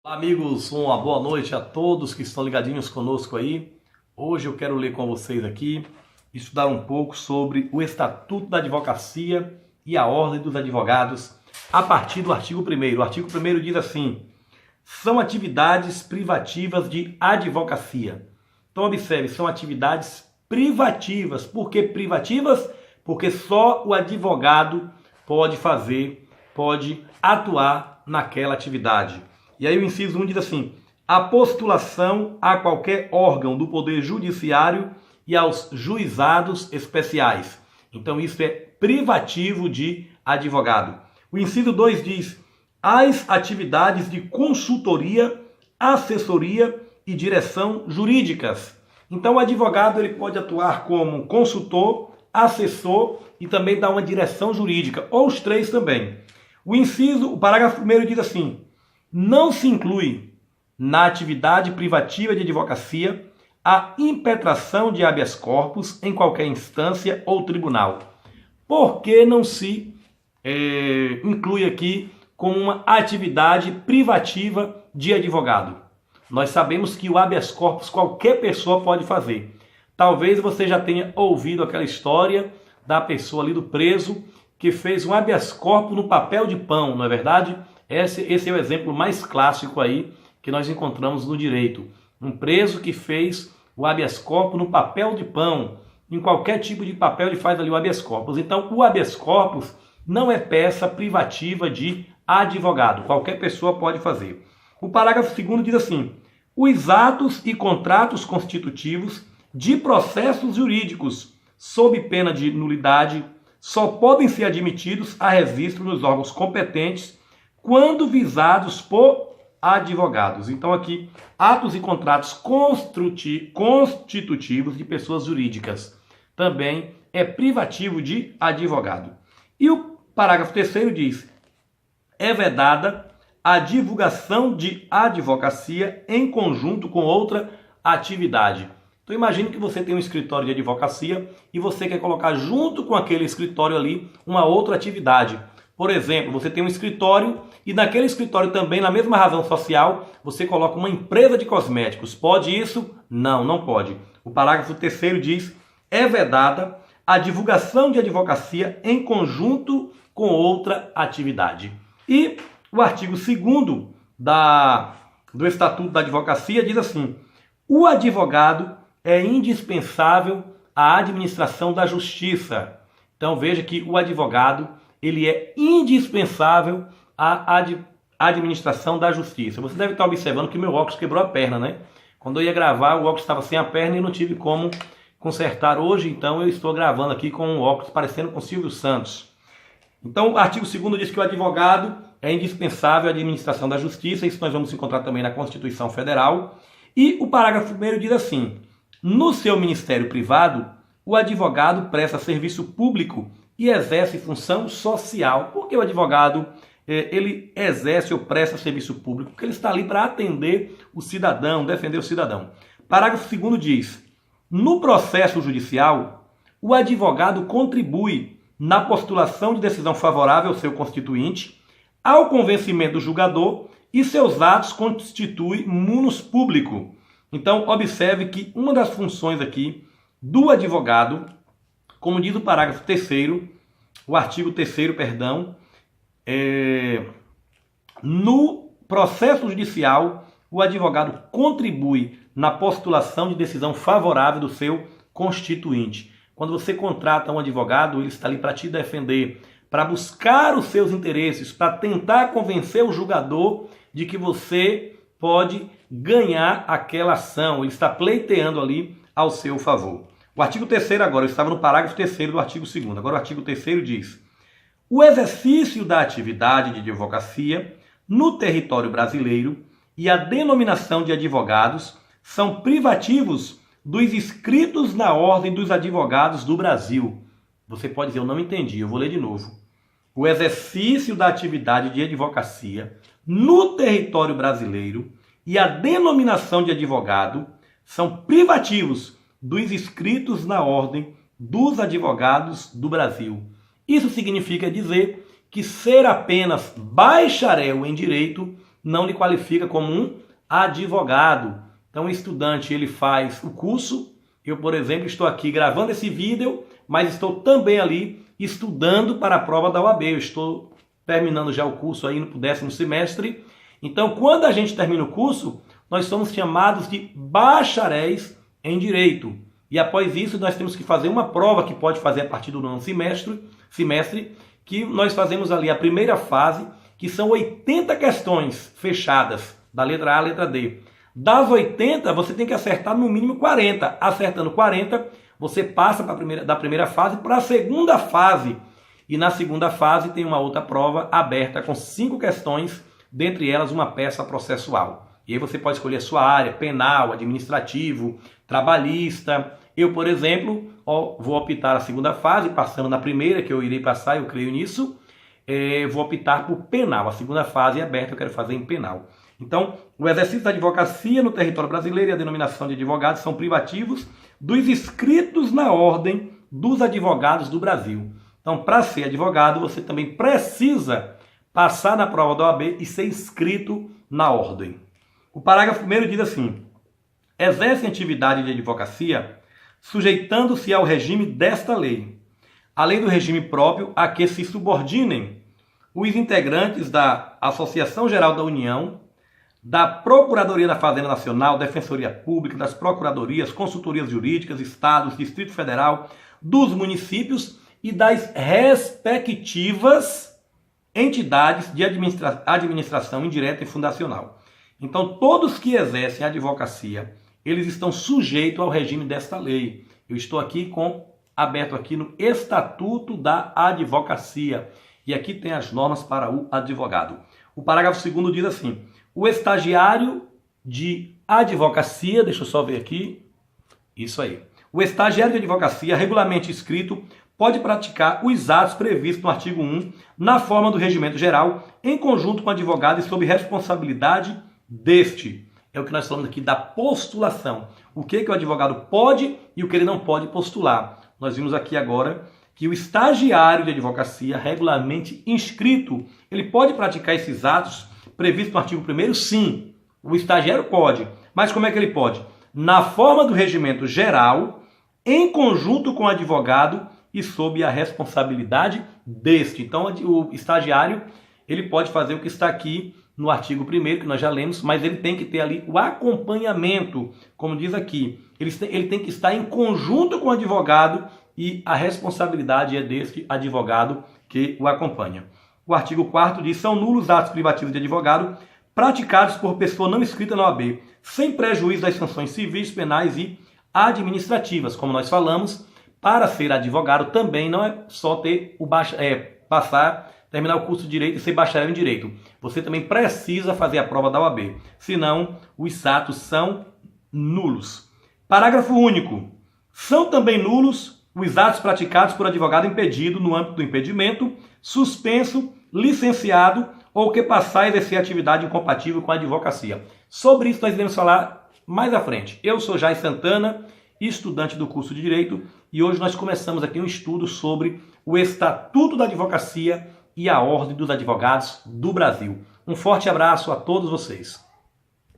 Olá, amigos, uma boa noite a todos que estão ligadinhos conosco aí. Hoje eu quero ler com vocês aqui, estudar um pouco sobre o Estatuto da Advocacia e a Ordem dos Advogados, a partir do artigo 1º. O artigo 1º diz assim: são atividades privativas de advocacia. Então observe, são atividades privativas. Por que privativas? Porque só o advogado pode fazer, pode atuar naquela atividade. E aí o inciso 1 diz assim: a postulação a qualquer órgão do Poder Judiciário e aos juizados especiais. Então isso é privativo de advogado. O inciso 2 diz: as atividades de consultoria, assessoria e direção jurídicas. Então o advogado ele pode atuar como consultor, assessor e também dar uma direção jurídica, ou os três também. O parágrafo 1º diz assim: não se inclui na atividade privativa de advocacia a impetração de habeas corpus em qualquer instância ou tribunal. Por que não se inclui aqui como uma atividade privativa de advogado? Nós sabemos que o habeas corpus qualquer pessoa pode fazer. Talvez você já tenha ouvido aquela história da pessoa ali, do preso, que fez um habeas corpus no papel de pão, não é verdade? Esse é o exemplo mais clássico aí que nós encontramos no direito. Um preso que fez o habeas corpus no papel de pão. Em qualquer tipo de papel ele faz ali o habeas corpus. Então o habeas corpus não é peça privativa de advogado. Qualquer pessoa pode fazer. O parágrafo 2º diz assim: os atos e contratos constitutivos de processos jurídicos, sob pena de nulidade, só podem ser admitidos a registro nos órgãos competentes quando visados por advogados. Então aqui, atos e contratos constitutivos de pessoas jurídicas também é privativo de advogado. E o parágrafo 3º diz: é vedada a divulgação de advocacia em conjunto com outra atividade. Então imagine que você tem um escritório de advocacia e você quer colocar junto com aquele escritório ali uma outra atividade. Por exemplo, você tem um escritório e naquele escritório também, na mesma razão social, você coloca uma empresa de cosméticos. Pode isso? Não, não pode. O parágrafo 3º diz: é vedada a divulgação de advocacia em conjunto com outra atividade. E o artigo 2º do Estatuto da Advocacia diz assim: o advogado é indispensável à administração da justiça. Então veja que o advogado ele é indispensável à administração da justiça. Você deve estar observando que meu óculos quebrou a perna, né? Quando eu ia gravar, o óculos estava sem a perna e não tive como consertar hoje, então eu estou gravando aqui com um óculos parecendo com Silvio Santos. Então o artigo 2º diz que o advogado é indispensável à administração da justiça, isso nós vamos encontrar também na Constituição Federal. E o parágrafo 1º diz assim: no seu ministério privado, o advogado presta serviço público e exerce função social. Por que o advogado ele exerce ou presta serviço público? Porque ele está ali para atender o cidadão, defender o cidadão. Parágrafo 2º diz: no processo judicial, o advogado contribui na postulação de decisão favorável ao seu constituinte, ao convencimento do julgador, e seus atos constituem munus público. Então, observe que uma das funções aqui do advogado, como diz o parágrafo 3º, o artigo 3º, perdão, no processo judicial, o advogado contribui na postulação de decisão favorável do seu constituinte. Quando você contrata um advogado, ele está ali para te defender, para buscar os seus interesses, para tentar convencer o julgador de que você pode ganhar aquela ação. Ele está pleiteando ali ao seu favor. O artigo 3º agora, eu estava no parágrafo 3º do artigo 2º. Agora o artigo 3º diz: o exercício da atividade de advocacia no território brasileiro e a denominação de advogados são privativos dos inscritos na Ordem dos Advogados do Brasil. Você pode dizer: eu não entendi, eu vou ler de novo. O exercício da atividade de advocacia no território brasileiro e a denominação de advogado são privativos dos inscritos na Ordem dos Advogados do Brasil. Isso significa dizer que ser apenas bacharel em direito não lhe qualifica como um advogado. Então o estudante ele faz o curso, eu por exemplo estou aqui gravando esse vídeo, mas estou também ali estudando para a prova da OAB, eu estou terminando já o curso aí no 10º semestre. Então quando a gente termina o curso, nós somos chamados de bacharéis em Direito. E após isso nós temos que fazer uma prova que pode fazer a partir do 9º semestre, que nós fazemos ali a primeira fase, que são 80 questões fechadas, da letra A à letra D. Das 80, você tem que acertar no mínimo 40. Acertando 40, você passa da primeira fase para a segunda fase. E na segunda fase tem uma outra prova aberta com 5 questões, dentre elas uma peça processual. E aí você pode escolher a sua área, penal, administrativo, trabalhista. Eu, por exemplo, vou optar a segunda fase, passando na primeira, que eu irei passar, eu creio nisso. Vou optar por penal. A segunda fase é aberta, eu quero fazer em penal. Então, o exercício da advocacia no território brasileiro e a denominação de advogados são privativos dos inscritos na ordem dos advogados do Brasil. Então, para ser advogado, você também precisa passar na prova da OAB e ser inscrito na ordem. O parágrafo 1º diz assim: exercem atividade de advocacia sujeitando-se ao regime desta lei, além do regime próprio a que se subordinem os integrantes da Associação Geral da União, da Procuradoria da Fazenda Nacional, Defensoria Pública, das Procuradorias, Consultorias Jurídicas, Estados, Distrito Federal, dos municípios e das respectivas entidades de administração indireta e fundacional. Então, todos que exercem a advocacia, eles estão sujeitos ao regime desta lei. Eu estou aqui aberto aqui no Estatuto da Advocacia. E aqui tem as normas para o advogado. O parágrafo 2º diz assim: o estagiário de advocacia, deixa eu só ver aqui, isso aí. O estagiário de advocacia regularmente inscrito pode praticar os atos previstos no artigo 1 na forma do regimento geral, em conjunto com o advogado e sob responsabilidade deste. É o que nós falamos aqui da postulação. O que o advogado pode e o que ele não pode postular. Nós vimos aqui agora que o estagiário de advocacia regularmente inscrito, ele pode praticar esses atos previstos no artigo 1º? Sim, o estagiário pode. Mas como é que ele pode? Na forma do regimento geral, em conjunto com o advogado e sob a responsabilidade deste. Então, o estagiário, ele pode fazer o que está aqui no artigo 1º, que nós já lemos, mas ele tem que ter ali o acompanhamento, como diz aqui. Ele tem que estar em conjunto com o advogado e a responsabilidade é deste advogado que o acompanha. O artigo 4º diz: são nulos atos privativos de advogado praticados por pessoa não inscrita na OAB, sem prejuízo das sanções civis, penais e administrativas. Como nós falamos, para ser advogado também não é só ter terminar o curso de Direito e ser bacharel em Direito. Você também precisa fazer a prova da OAB, senão os atos são nulos. Parágrafo único. São também nulos os atos praticados por advogado impedido no âmbito do impedimento, suspenso, licenciado ou que passar a exercer atividade incompatível com a advocacia. Sobre isso nós iremos falar mais à frente. Eu sou Jair Santana, estudante do curso de Direito, e hoje nós começamos aqui um estudo sobre o Estatuto da Advocacia e a Ordem dos Advogados do Brasil. Um forte abraço a todos vocês.